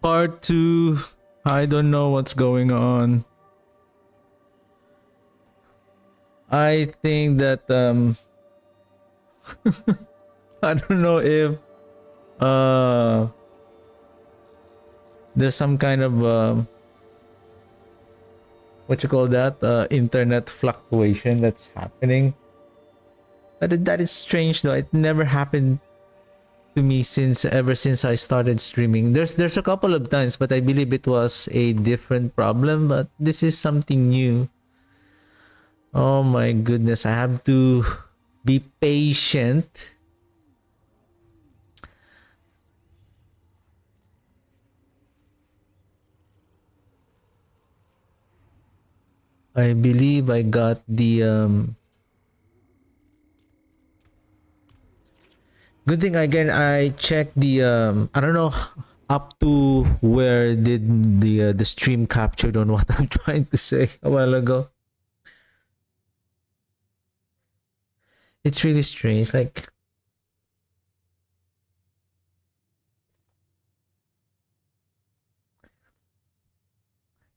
part 2. I don't know what's going on. I think that I don't know if there's some kind of what you call that, internet fluctuation that's happening. But that is strange though. It never happened to me ever since I started streaming. There's a couple of times, but I believe it was a different problem. But this is something new. Oh my goodness, I have to be patient. I believe I got the good thing again I checked the I don't know up to where did the stream captured on what I'm trying to say a while ago. It's really strange, like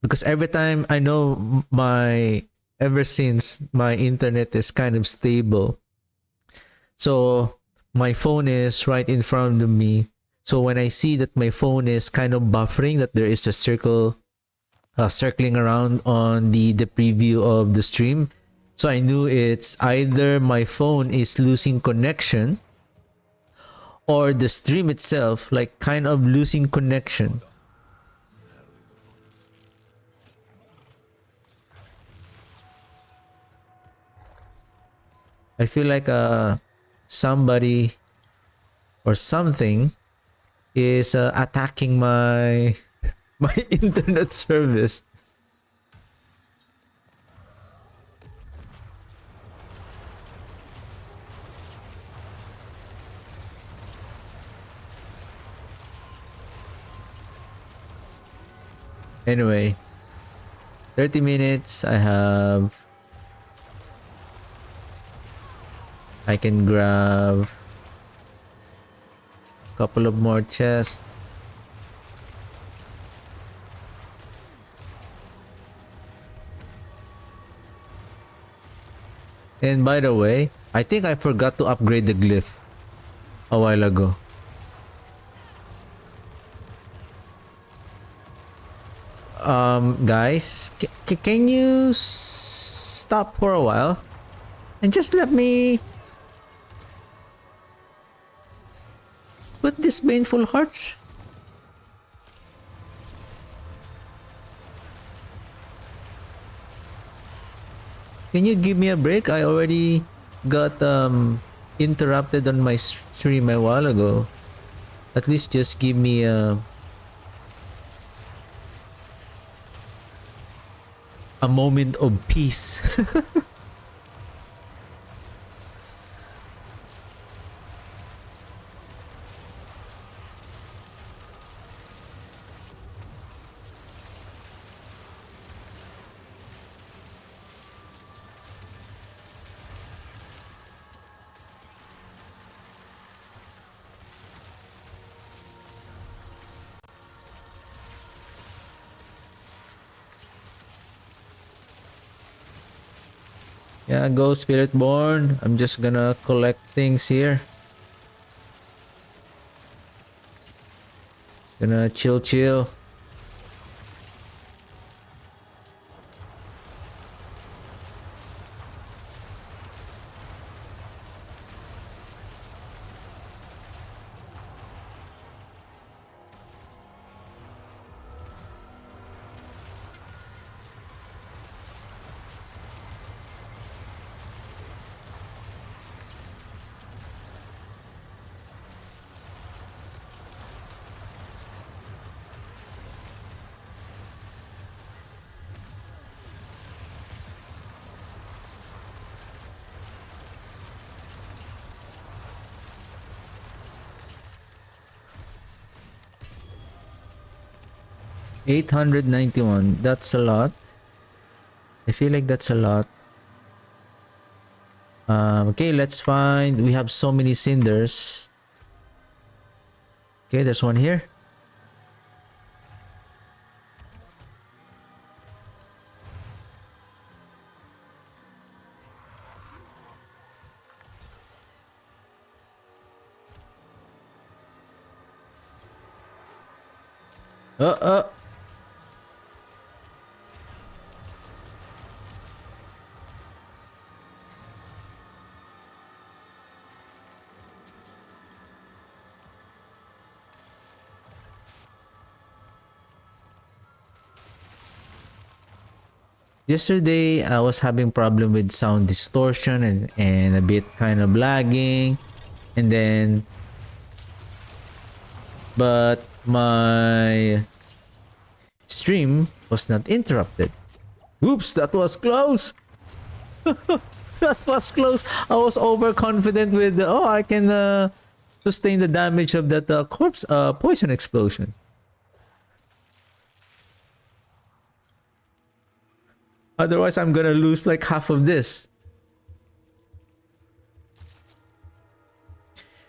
because every time I know ever since my internet is kind of stable, so my phone is right in front of me. So when I see that my phone is kind of buffering, that there is a circle circling around on the preview of the stream, so I knew it's either my phone is losing connection or the stream itself like kind of losing connection. I feel like somebody or something is attacking my my internet service. Anyway, 30 minutes. I can grab a couple of more chests. And by the way, I think I forgot to upgrade the glyph a while ago. Guys, can you stop for a while and just let me put these baneful hearts? Can you give me a break? I already got interrupted on my stream a while ago. At least just give me a moment of peace. Yeah, go Spiritborn. I'm just gonna collect things here. Gonna chill. $891. That's a lot. I feel like that's a lot. Okay, let's find. We have so many cinders. Okay, there's one here. Uh, uh. Yesterday, I was having problem with sound distortion and a bit kind of lagging. And then, but my stream was not interrupted. Oops, that was close. That was close. I was overconfident with, oh, I can sustain the damage of that corpse poison explosion. Otherwise, I'm gonna lose like half of this.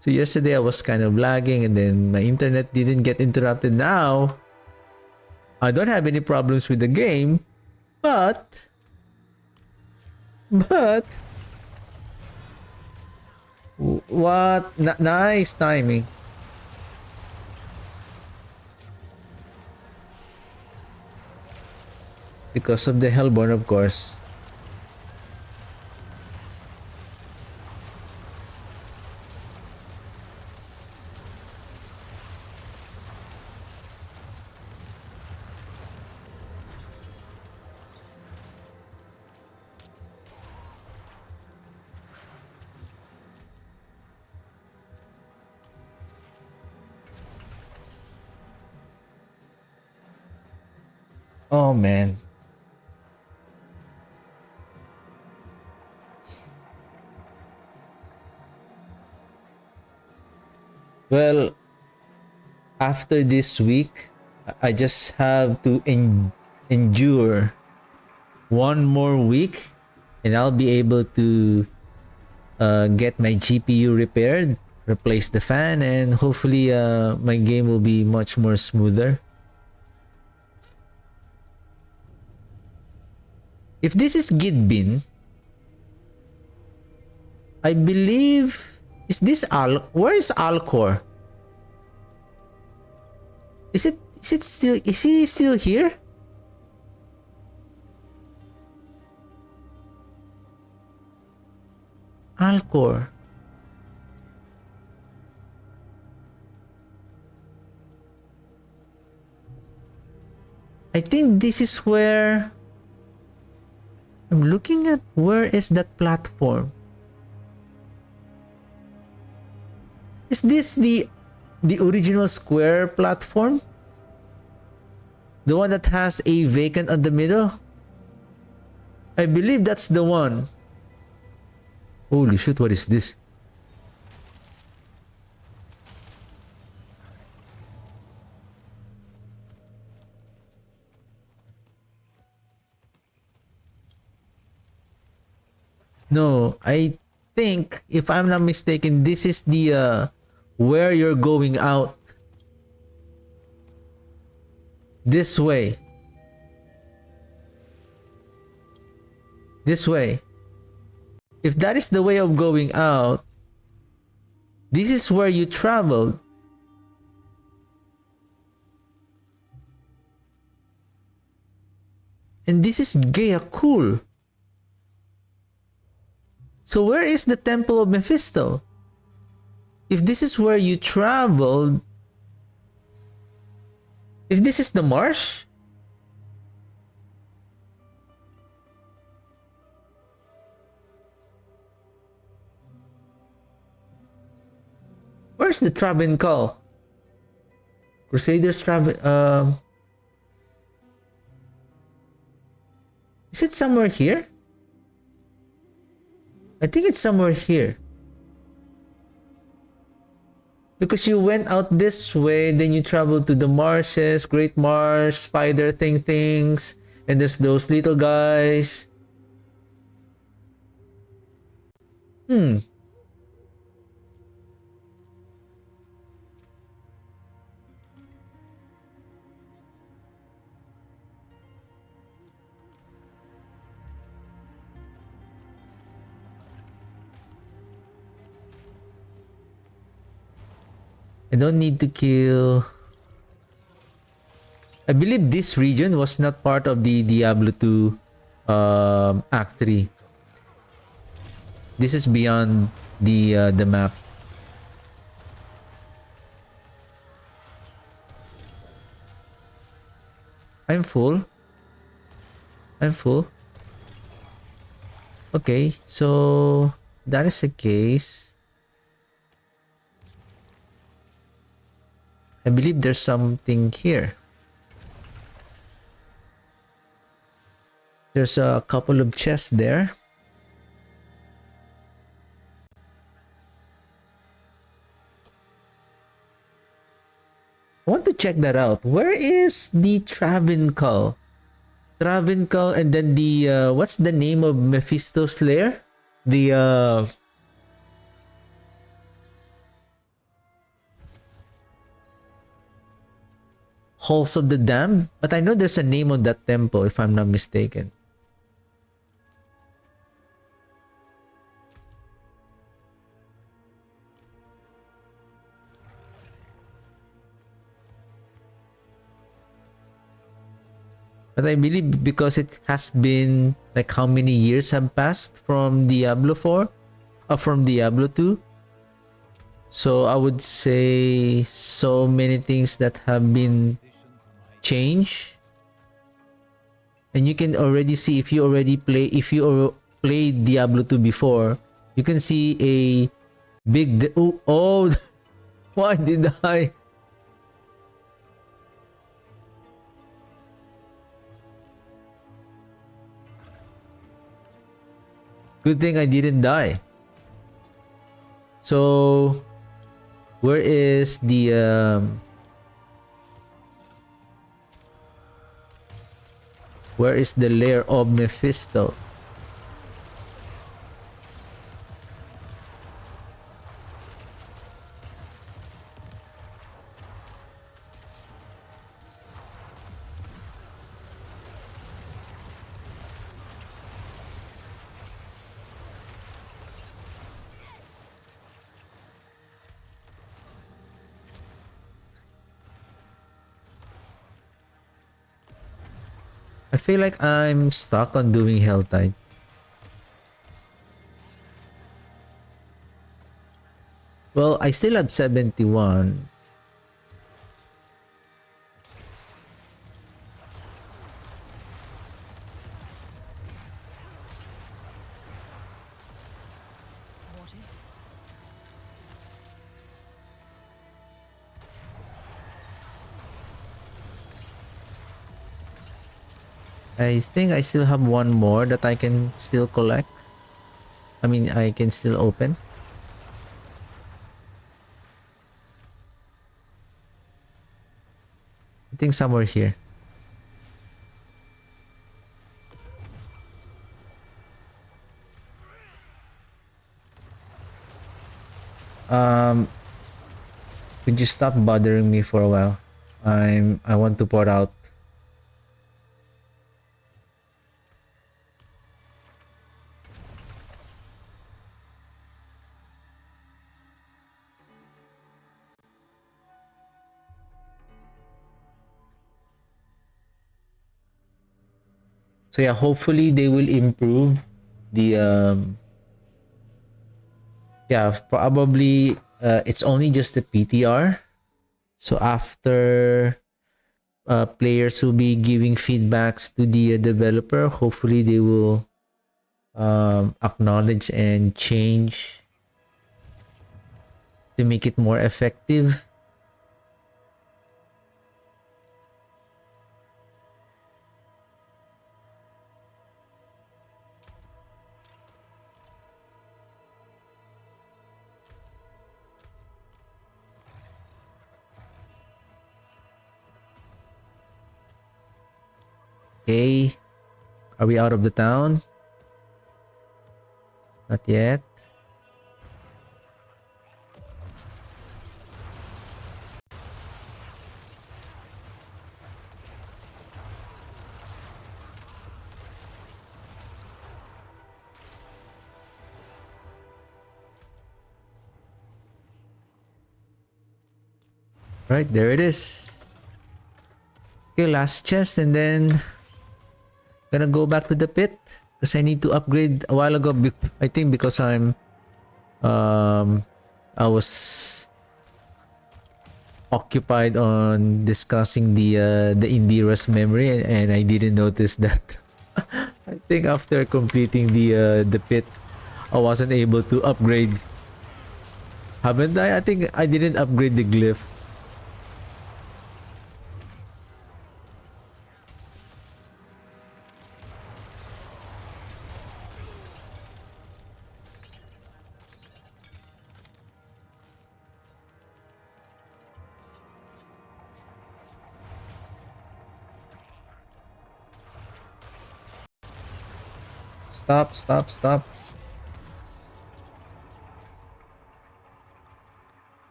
So yesterday I was kind of lagging and then my internet didn't get interrupted. Now, I don't have any problems with the game, but what? Nice timing. Because of the Hellborn, of course. Oh man. Well, after this week, I just have to endure one more week and I'll be able to get my GPU repaired, replace the fan, and hopefully my game will be much more smoother. If this is Gidbin, I believe, is this where is Alcor? Is he still here? Alcor. I think this is where I'm looking at. Where is that platform? Is this the original square platform? The one that has a vacant at the middle? I believe that's the one. Holy shit, what is this? No, I think, if I'm not mistaken, this is the where you're going out. This way. This way. If that is the way of going out, this is where you traveled. And this is Gaia Cool. So where is the Temple of Mephisto? If this is where you traveled, if this is the marsh, where's the Traven Call? Crusaders Traven. Is it somewhere here? I think it's somewhere here. Because you went out this way, then you traveled to the marshes, Great Marsh, spider things, and there's those little guys. I don't need to kill. I believe this region was not part of the Diablo 2 Act 3. This is beyond the map. I'm full. I'm full. Okay, so that is the case. I believe there's something here. There's a couple of chests there. I want to check that out. Where is the Travincal? Travincal, and then the what's the name of Mephisto's lair? The Halls of the Damned, but I know there's a name on that temple if I'm not mistaken. But I believe because it has been like how many years have passed from Diablo 4 or from Diablo 2. So I would say so many things that have been changed. And you can already see if you played Diablo 2 before, you can see a big oh why did I? Good thing I didn't die. So where is the where is the lair of Mephisto? I feel like I'm stuck on doing Helltide. Well, I still have 71. I think I still have one more that I can still collect. I mean, I can still open. I think somewhere here. Could you stop bothering me for a while? I want to pour out. So yeah, hopefully they will improve the yeah, probably it's only just the PTR. So after players will be giving feedbacks to the developer, hopefully they will acknowledge and change to make it more effective. Okay, are we out of the town? Not yet. Right, there it is. Okay, last chest, and then gonna go back to the pit because I need to upgrade a while ago. I think because I was occupied on discussing the Indira's memory, and I didn't notice that. I think after completing the pit, I wasn't able to upgrade. Haven't I? I think I didn't upgrade the glyph. Stop, stop, stop.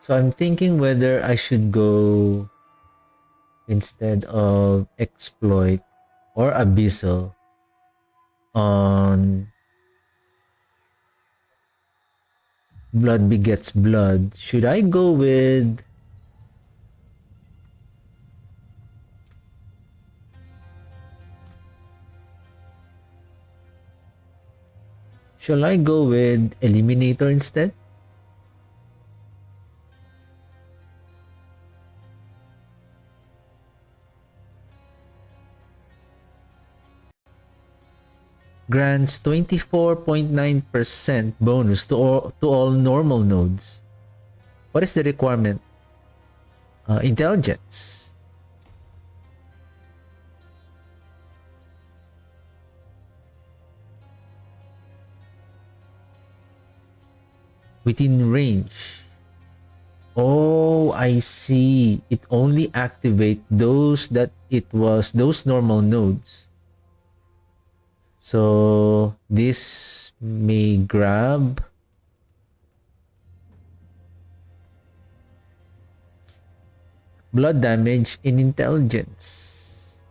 So I'm thinking whether I should go instead of exploit or abyssal on blood begets blood. Should I go with shall I go with eliminator instead? Grants 24.9% bonus to all normal nodes. What is the requirement? Intelligence. Within range. Oh, I see. It only activate those those normal nodes. So this may grab blood damage in intelligence.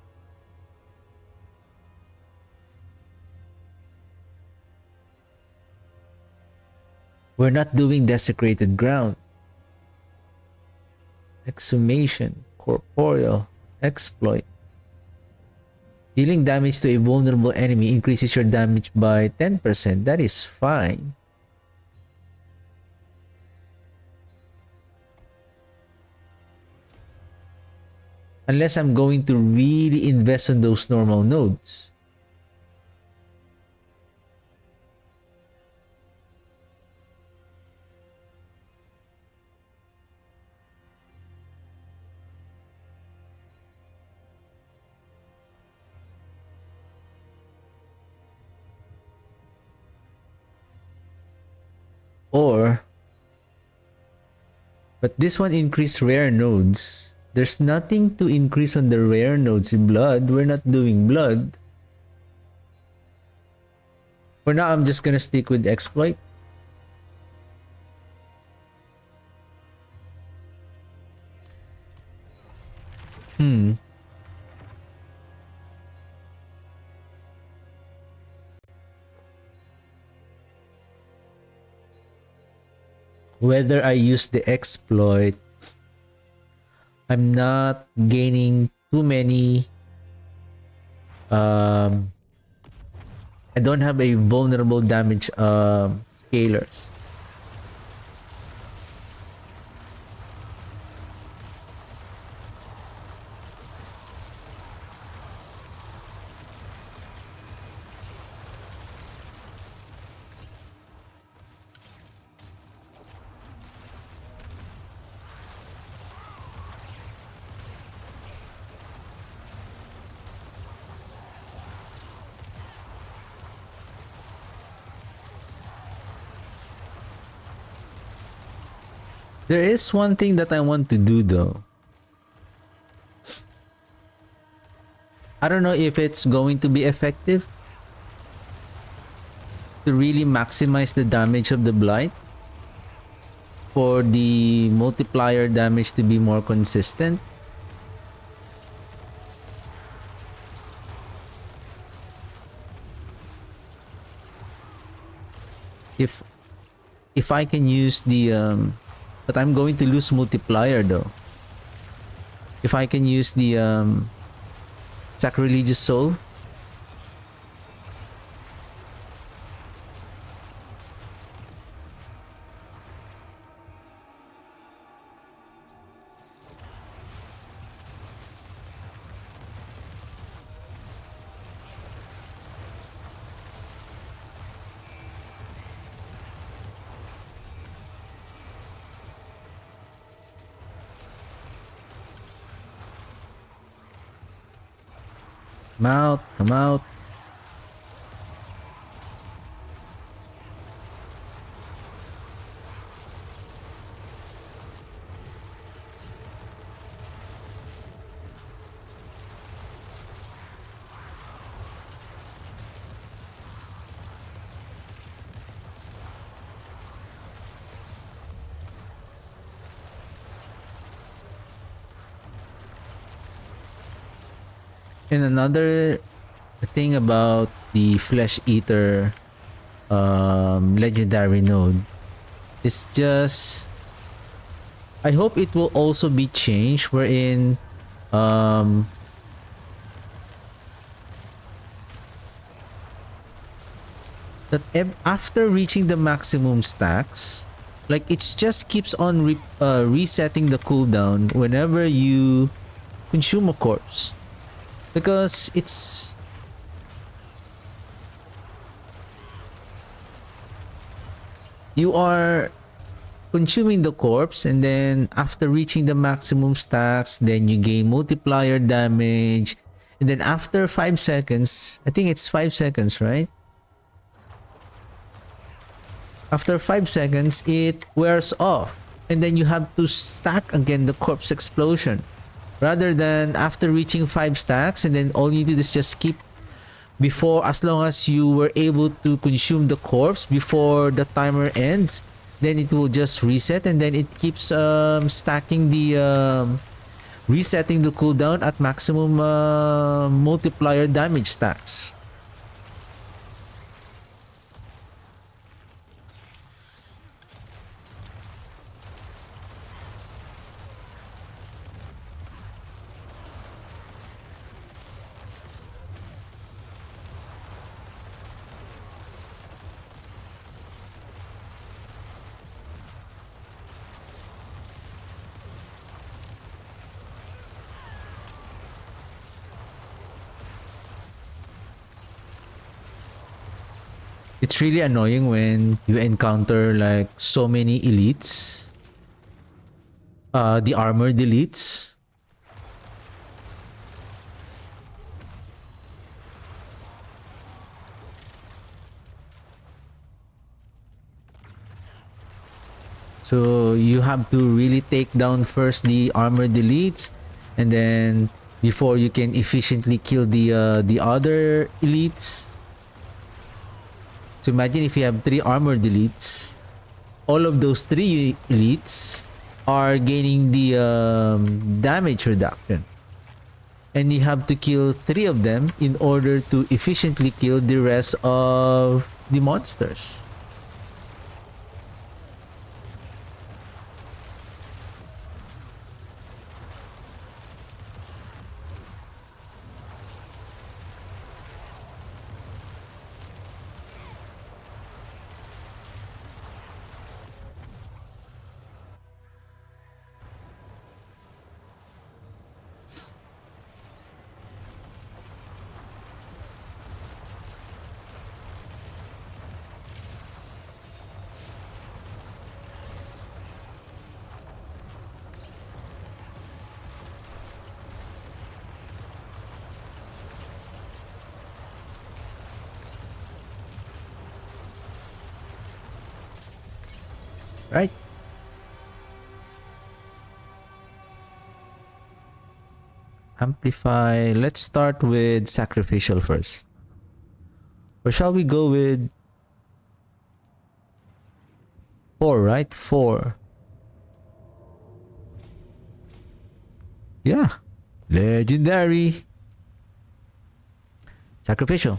We're not doing desecrated ground. Exhumation, corporeal, exploit. Dealing damage to a vulnerable enemy increases your damage by 10%. That is fine. Unless I'm going to really invest in those normal nodes. Or, but this one increased rare nodes. There's nothing to increase on the rare nodes in blood. We're not doing blood. For now, I'm just gonna stick with exploit. Whether I use the exploit, I'm not gaining too many. I don't have a vulnerable damage scalers. There is one thing that I want to do though. I don't know if it's going to be effective to really maximize the damage of the Blight for the multiplier damage to be more consistent. If I can use the but I'm going to lose multiplier though. If I can use the sacrilegious soul. Come out, come out. And another thing about the Flesh Eater legendary node is just I hope it will also be changed wherein um that after reaching the maximum stacks, like it just keeps on resetting the cooldown whenever you consume a corpse, because you are consuming the corpse, and then after reaching the maximum stacks, then you gain multiplier damage, and then after 5 seconds, I think it's 5 seconds, right? After 5 seconds, it wears off, and then you have to stack again the corpse explosion, rather than after reaching 5 stacks, and then all you do is just keep before, as long as you were able to consume the corpse before the timer ends, then it will just reset, and then it keeps stacking the resetting the cooldown at maximum multiplier damage stacks. It's really annoying when you encounter like so many elites. The armored elites. So you have to really take down first the armored elites, and then before you can efficiently kill the other elites. So imagine if you have 3 armored elites, all of those 3 elites are gaining the damage reduction, and you have to kill 3 of them in order to efficiently kill the rest of the monsters. Right? Amplify. Let's start with sacrificial first. Or shall we go with 4, right? 4. Yeah. Legendary. Sacrificial.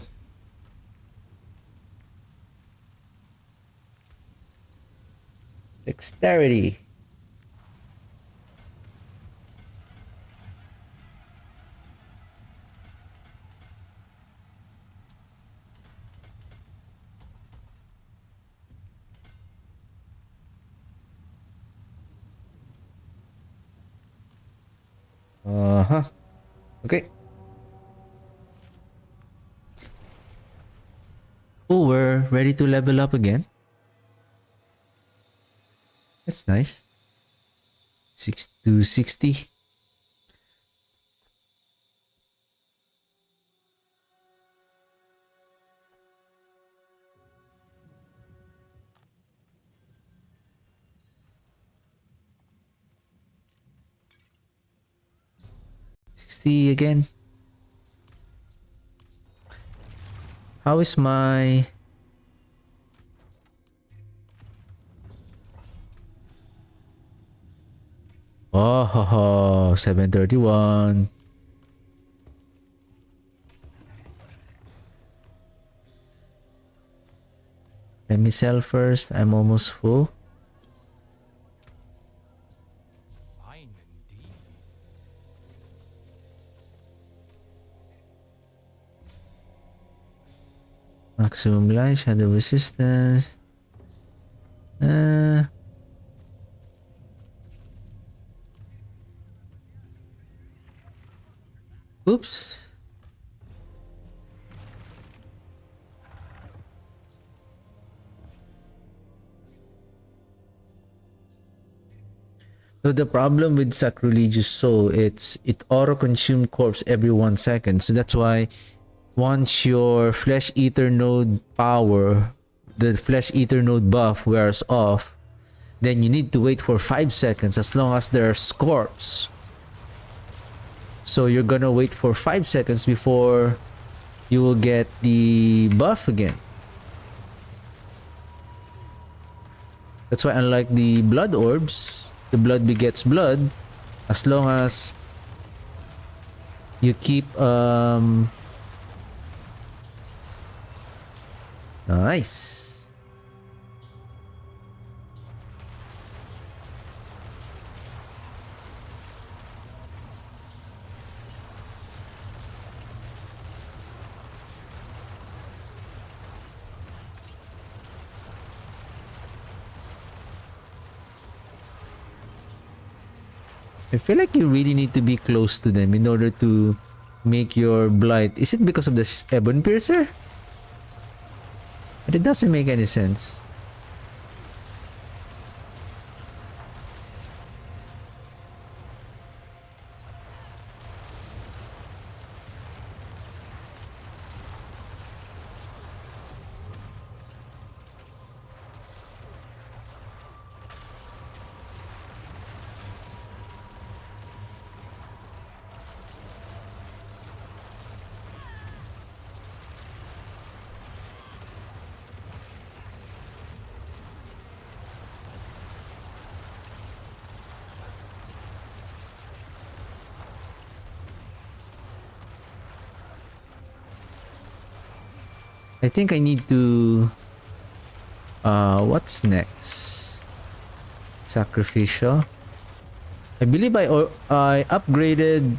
Dexterity. Uh-huh. Okay. Oh, we're ready to level up again. That's nice. 6 to 60. Again. How is my... Oh, ho, ho, 731. Let me sell first. I'm almost full. Fine indeed. Maximum life, shadow resistance. Uh, oops. So the problem with Sacrilegious Soul, it auto-consume corpse every 1 second. So that's why once your Flesh Eater node power, the Flesh Eater node buff wears off, then you need to wait for 5 seconds as long as there's corpse. So you're gonna wait for 5 seconds before you will get the buff again. That's why unlike the blood orbs, the blood begets blood, as long as you keep nice. I feel like you really need to be close to them in order to make your Blight. Is it because of the Ebon Piercer? But it doesn't make any sense. I think I need to... what's next? Sacrificial. I believe I upgraded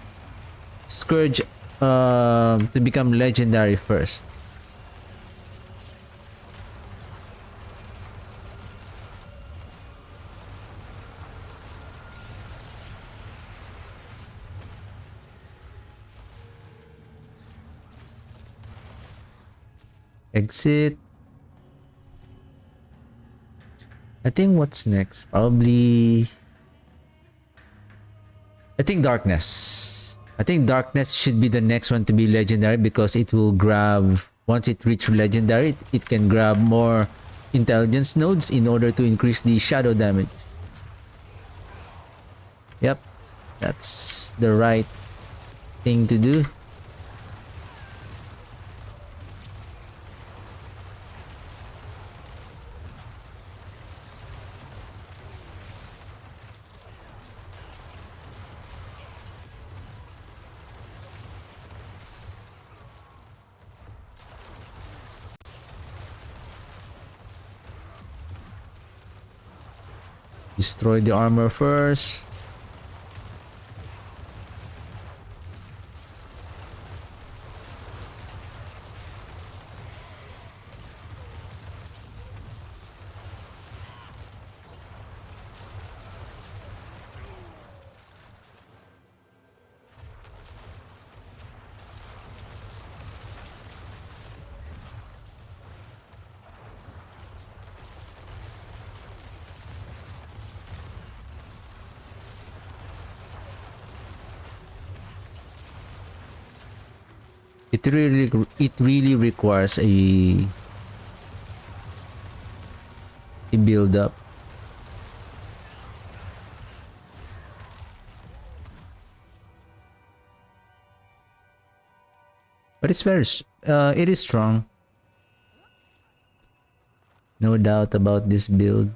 Scourge to become legendary first. Exit. I think what's next? Probably... I think Darkness. I think Darkness should be the next one to be legendary because it will grab... Once it reaches legendary, it can grab more intelligence nodes in order to increase the shadow damage. Yep. That's the right thing to do. Destroy the armor first. It really requires a build up. But it's it is strong. No doubt about this build.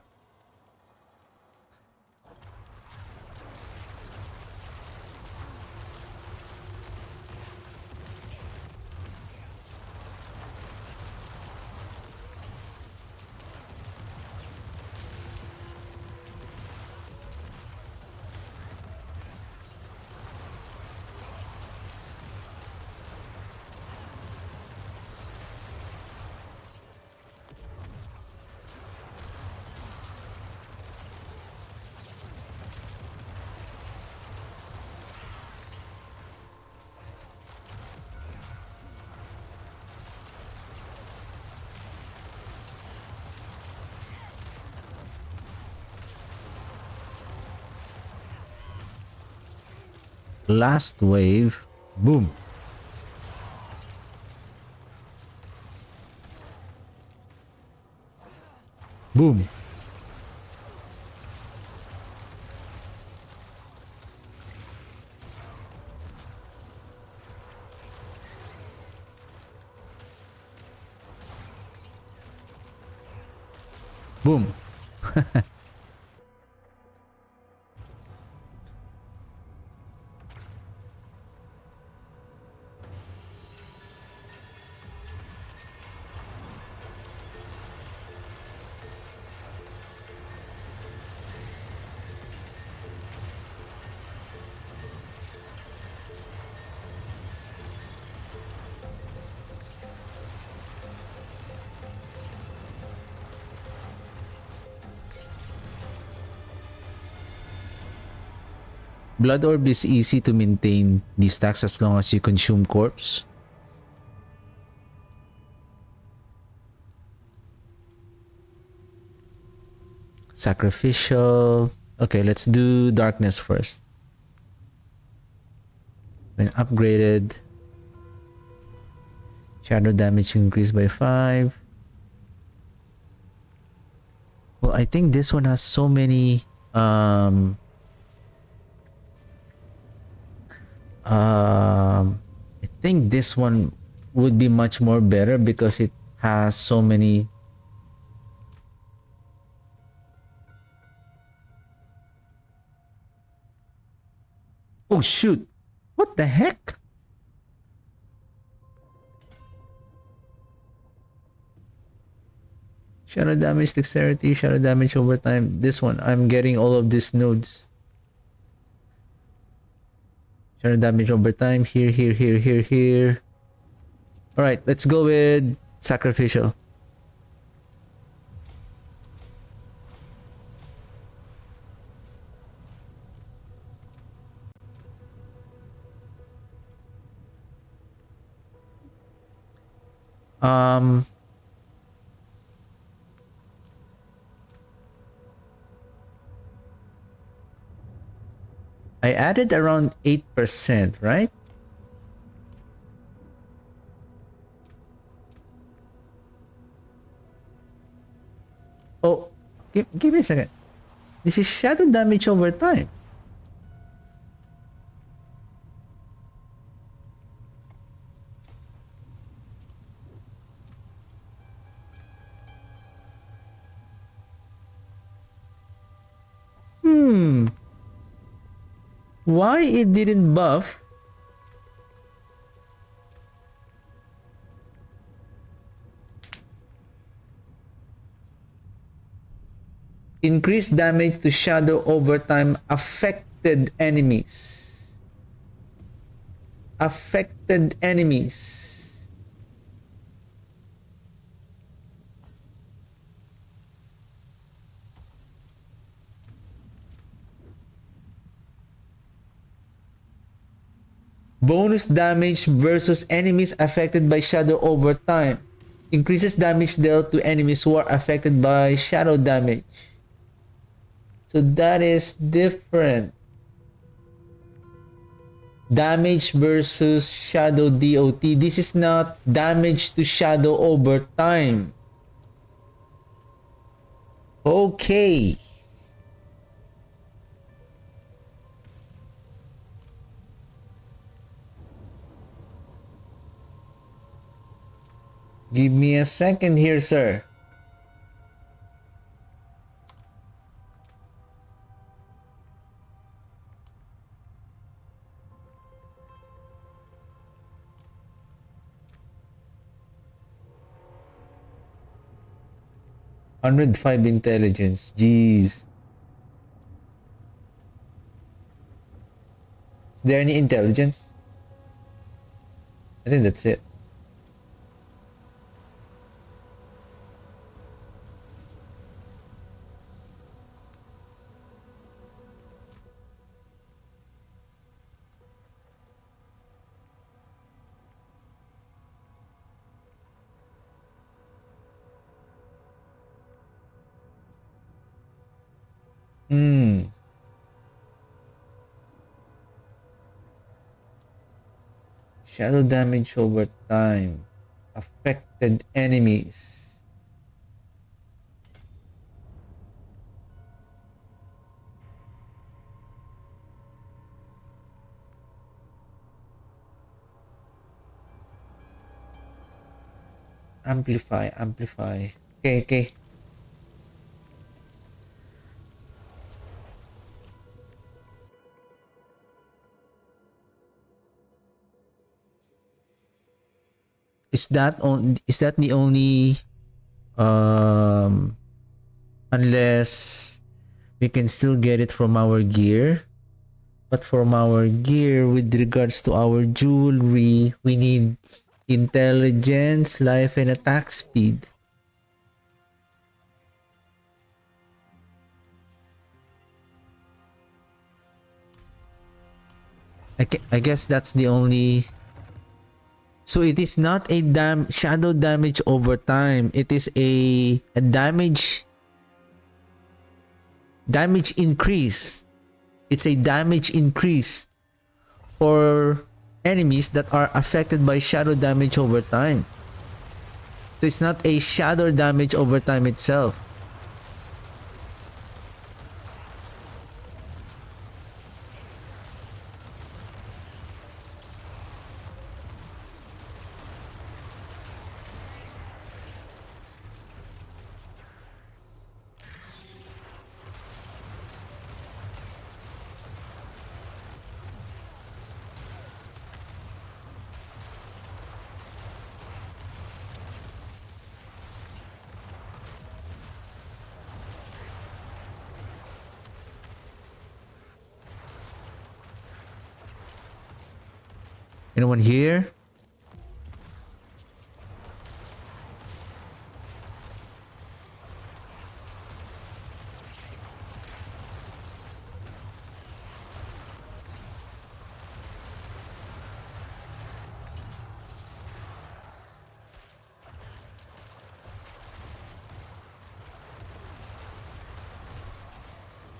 Last wave. Boom. Boom. Boom. Blood orb is easy to maintain these stacks as long as you consume corpse. Sacrificial. Okay, let's do darkness first. When upgraded, shadow damage increased by 5. Well, I think this one has so many I think this one would be much more better because it has so many. Oh shoot, what the heck? Shadow damage, dexterity, shadow damage over time. This one, I'm getting all of these nodes. Shadow damage over time. Here, here, here, here, here. Alright, let's go with sacrificial. I added around 8%, right? Oh, give me a second. This is shadow damage over time. Why it didn't buff? Increased damage to shadow over time. Affected enemies. Affected enemies. Bonus damage versus enemies affected by shadow over time. Increases damage dealt to enemies who are affected by shadow damage. So that is different. Damage versus shadow DOT. This is not damage to shadow over time. Okay. Give me a second here, sir. $105 intelligence. Jeez. Is there any intelligence? I think that's it. Shadow damage over time. Affected enemies. Amplify. Okay. Is that the only unless we can still get it from our gear? But from our gear, with regards to our jewelry, we need intelligence, life, and attack speed. I guess that's the only. So it is not a shadow damage over time. It is a damage increase. It's a damage increase for enemies that are affected by shadow damage over time. So it's not a shadow damage over time itself. Anyone here?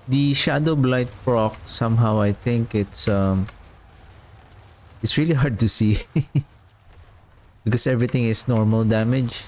The Shadow Blight proc, somehow I think it's really hard to see because everything is normal damage.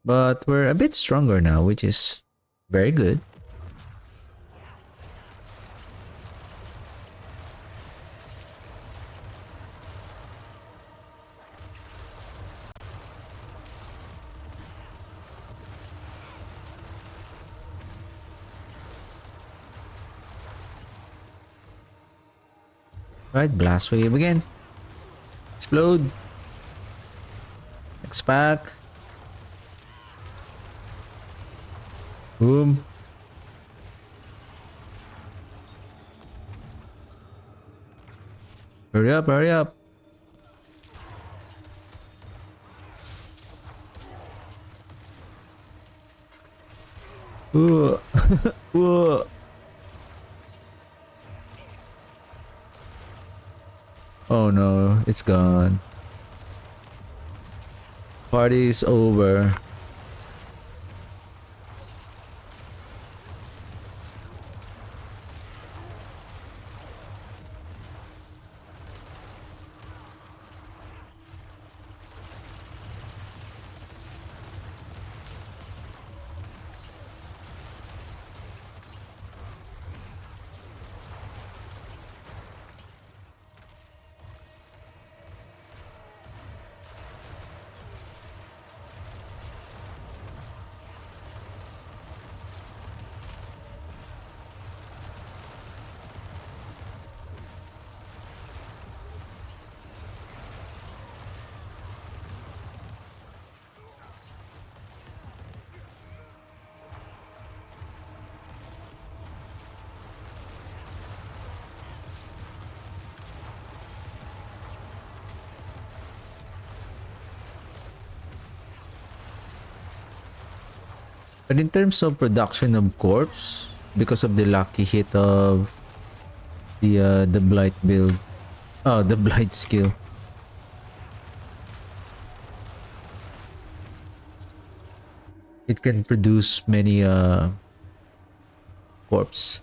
But we're a bit stronger now, which is Very good. Right, blast wave again. Explode. Next pack. Boom. Hurry up, hurry up. Ooh. Ooh. Oh no, it's gone. Party's over. But in terms of production of corpse, because of the lucky hit of the blight build, oh, the blight skill, it can produce many corpse.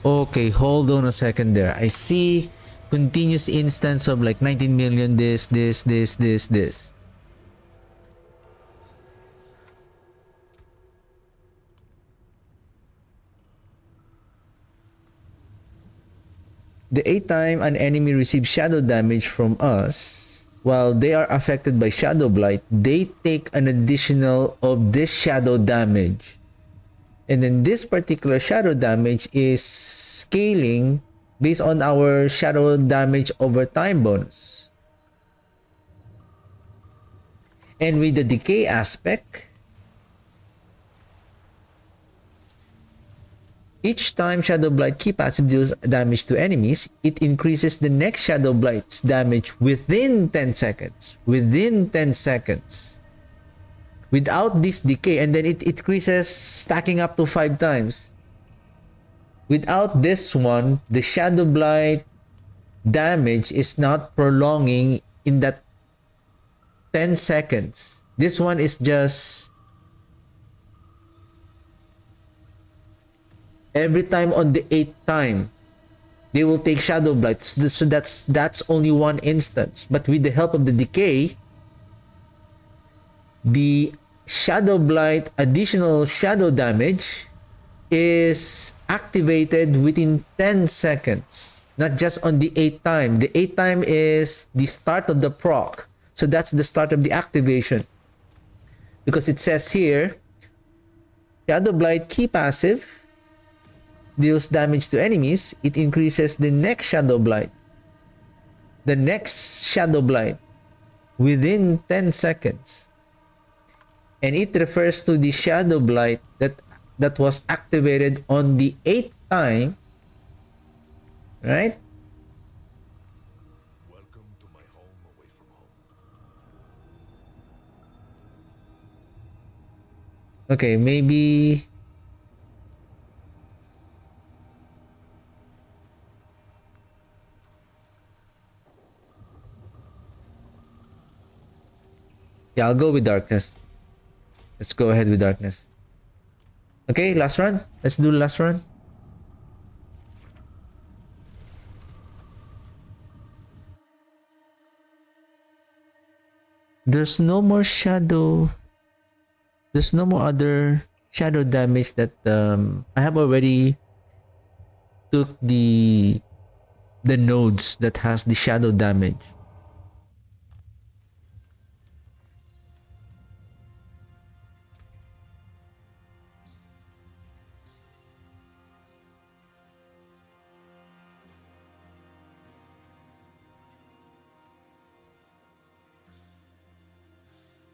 Okay, hold on a second there. I see continuous instance of like 19 million this. The 8th time an enemy receives shadow damage from us, while they are affected by shadow blight, they take an additional of this shadow damage. And then this particular shadow damage is scaling based on our shadow damage over time bonus. And with the decay aspect, each time Shadow Blight key passive deals damage to enemies, it increases the next Shadow Blight's damage within 10 seconds. Within 10 seconds. Without this decay, and then it increases stacking up to 5 times. Without this one, the Shadow Blight damage is not prolonging in that 10 seconds. This one is just every time on the 8th time they will take Shadow Blight. So that's only one instance. But with the help of the decay, the Shadow Blight additional shadow damage is activated within 10 seconds. Not just on the 8th time. The 8th time is the start of the proc. So that's the start of the activation. Because it says here, Shadow Blight key passive deals damage to enemies, it increases the next Shadow Blight. The next Shadow Blight within 10 seconds. And it refers to the Shadow Blight that was activated on the 8th time, right? Welcome to my home away from home. Okay, maybe. Yeah, I'll go with darkness. Let's go ahead with darkness. Okay, last run. Let's do last run. There's no more shadow. There's no more other shadow damage that I have already took the nodes that has the shadow damage.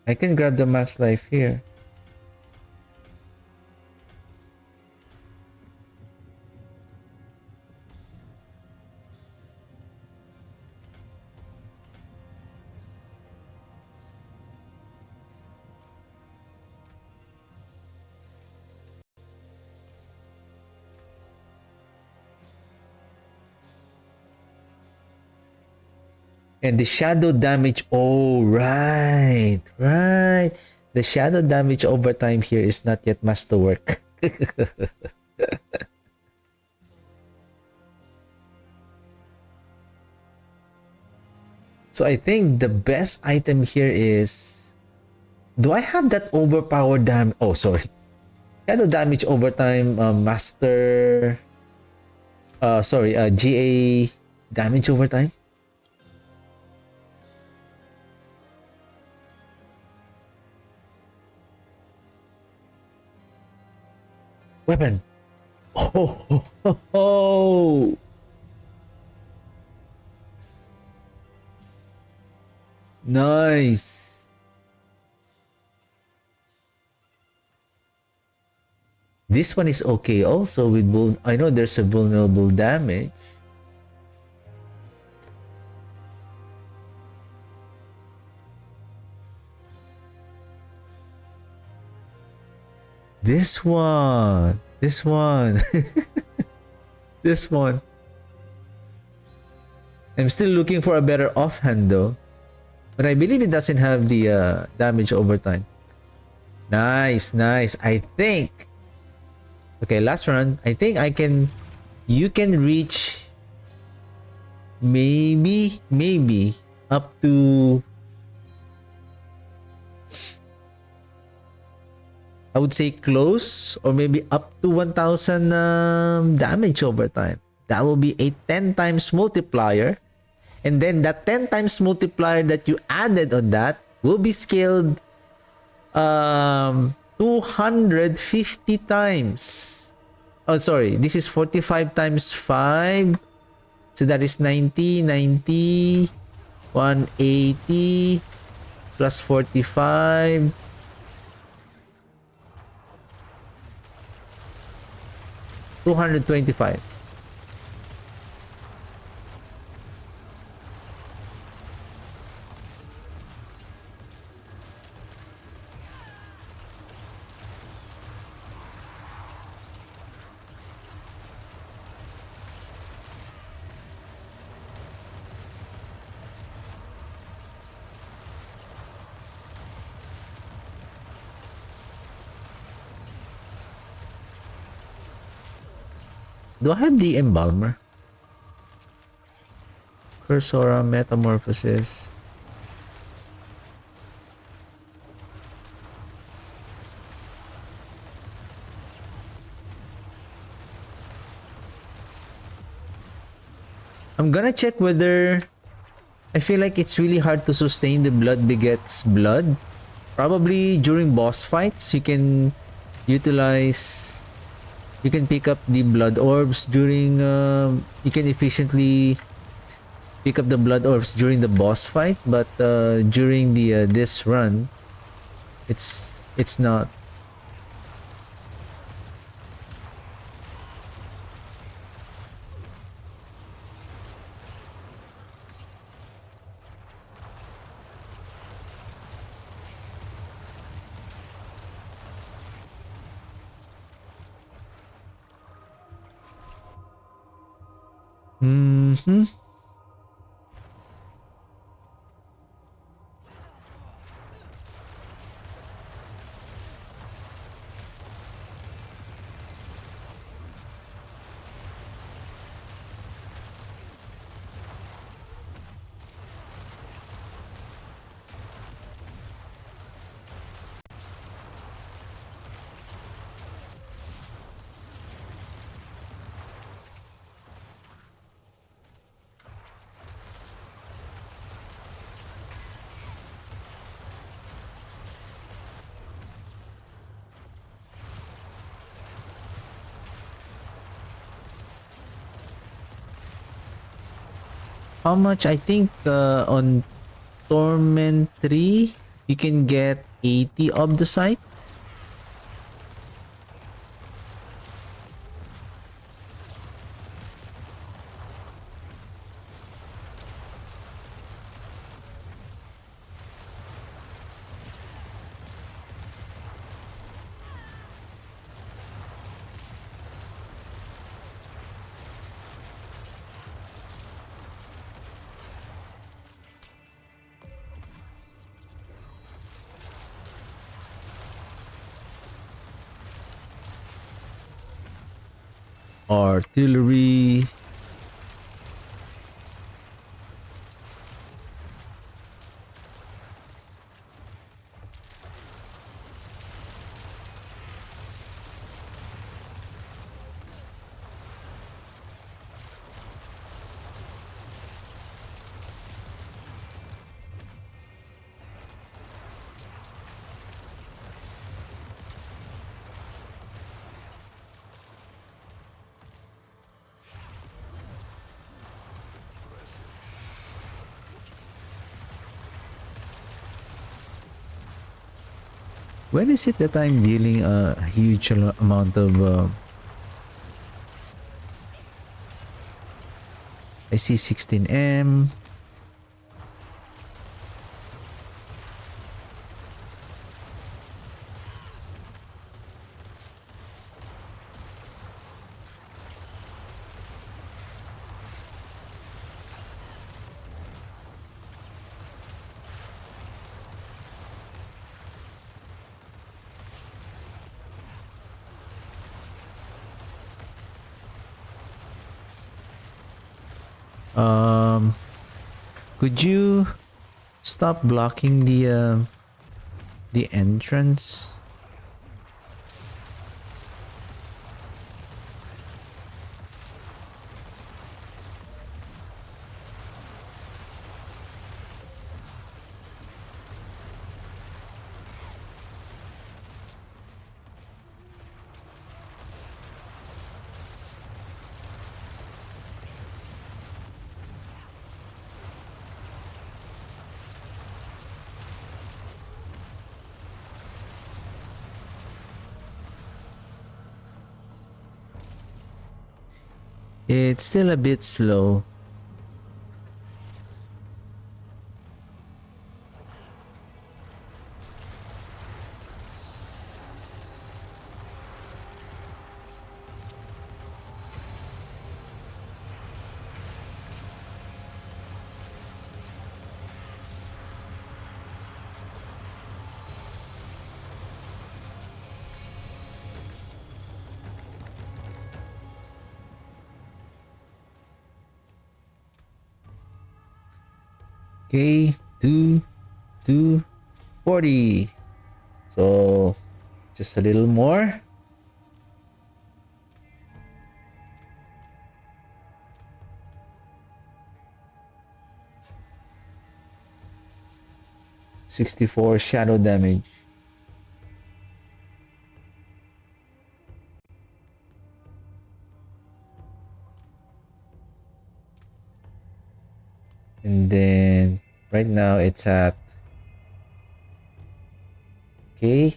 I can grab the max life here. And the shadow damage, oh right, right. The shadow damage over time here is not yet masterwork. So I think the best item here is, do I have that overpowered damage? Oh, sorry. Shadow damage over time, master, sorry, GA damage over time. Weapon. Oh. Nice. This one is okay also with I know there's a vulnerable damage. This one. This one. This one. I'm still looking for a better offhand though. But I believe it doesn't have the damage over time. Nice, nice. I think. Okay, last run. I think I can. You can reach. Maybe up to. I would say close or maybe up to 1000 damage over time. That will be a 10 times multiplier. And then that 10 times multiplier that you added on that will be scaled 250 times. Oh, sorry. This is 45 times 5. So that is 90, 90, 180 plus 45. 225. Do I have the Embalmer? Cursora, Metamorphosis. I'm gonna check whether... I feel like it's really hard to sustain the blood begets blood. Probably during boss fights, you can utilize... You can pick up the blood orbs during... you can efficiently pick up the blood orbs during the boss fight, but during the this run, it's not. Mm-hmm. How much? I think on Torment 3, you can get 80 of the site. Artillery. When is it that I'm dealing a huge amount of... I see 16M. Could you stop blocking the entrance? It's still a bit slow. Okay, 240. So just a little more. $64 shadow damage. And then right now it's at... Okay.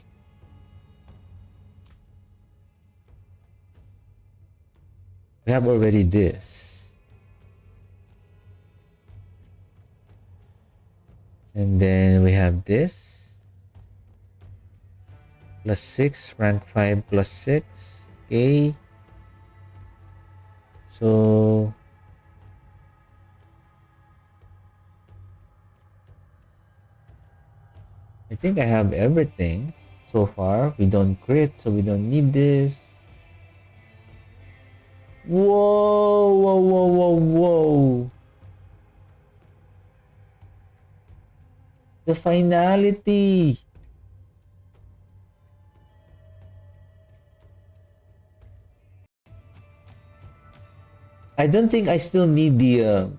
We have already this. And then we have this. Plus 6, rank 5 plus 6. Okay. So I think I have everything so far. We don't crit, so we don't need this. Whoa, whoa, whoa, whoa, whoa. The finality. I don't think I still need the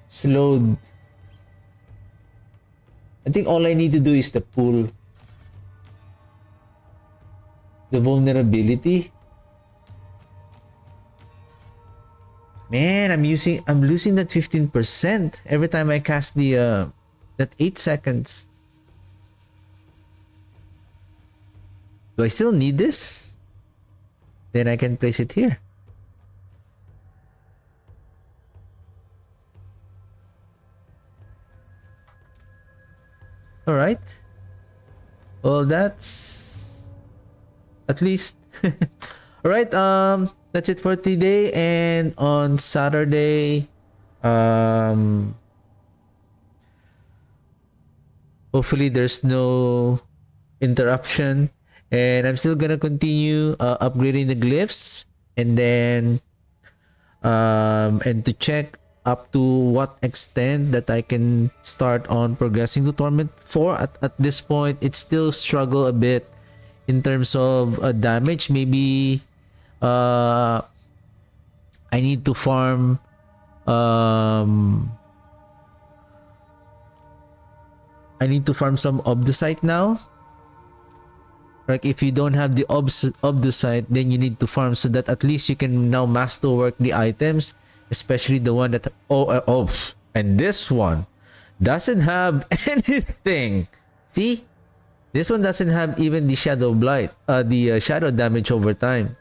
slowed. I think all I need to do is to pull the vulnerability. Man, I'm losing that 15% every time I cast the that 8 seconds. Do I still need this? Then I can place it here. All right. Well, that's at least. All right. That's it for today. And on Saturday, hopefully there's no interruption, and I'm still gonna continue upgrading the glyphs, and then and to check up to what extent that I can start on progressing to Torment 4. At this point, it still struggle a bit in terms of damage. Maybe I need to farm some Obdusite now. Like if you don't have the Obdusite, then you need to farm so that at least you can now masterwork the items, especially the one that and this one doesn't have anything. See, this one doesn't have even the Shadow Blight, the shadow damage over time,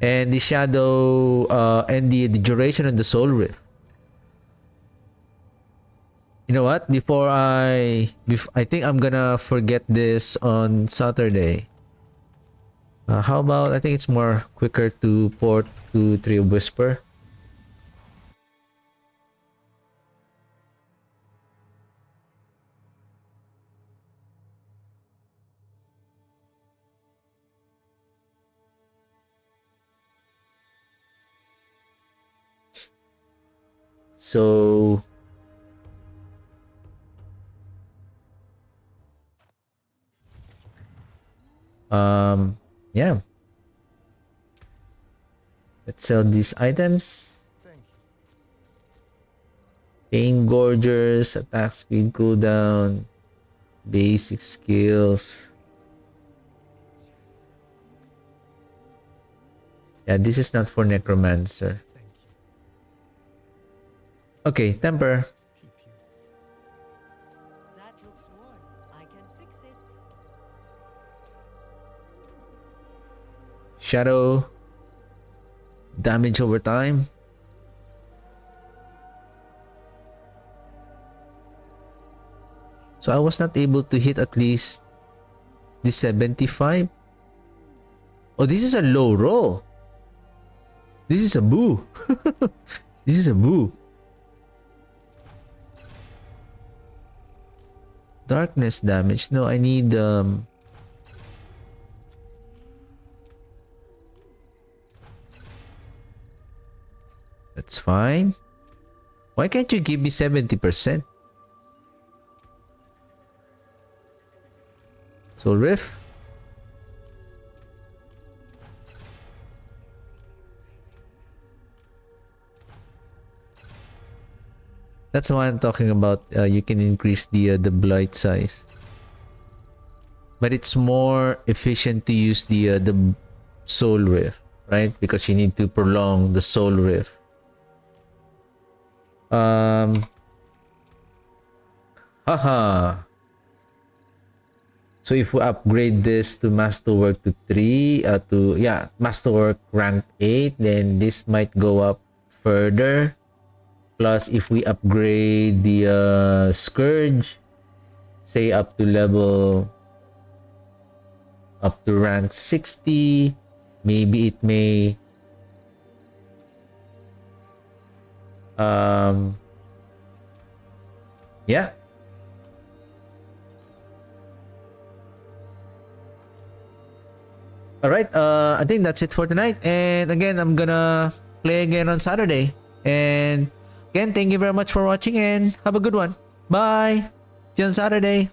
and the shadow and the duration of the Soul Rift. You know what? I think I'm gonna forget this on Saturday. How about, I think it's more quicker to port to Tree of Whisper. So yeah, let's sell these items. Pain Gorgers, attack speed cooldown, basic skills. Yeah, this is not for Necromancer. Okay, Temper. That looks worn. I can fix it. Shadow. Damage over time. So I was not able to hit at least the 75. Oh, this is a low roll. This is a boo. This is a boo. Darkness damage. No, I need that's fine. Why can't you give me 70%? Soul Rift. That's why I'm talking about. You can increase the blight size, but it's more efficient to use the Soul Rift, right? Because you need to prolong the Soul Rift. Haha. So if we upgrade this to Masterwork to 3, Masterwork rank 8, then this might go up further. Plus, if we upgrade the Scourge, say up to rank 60, maybe it may All right. I think that's it for tonight. And again, I'm gonna play again on Saturday. And again, thank you very much for watching and have a good one. Bye. See you on Saturday.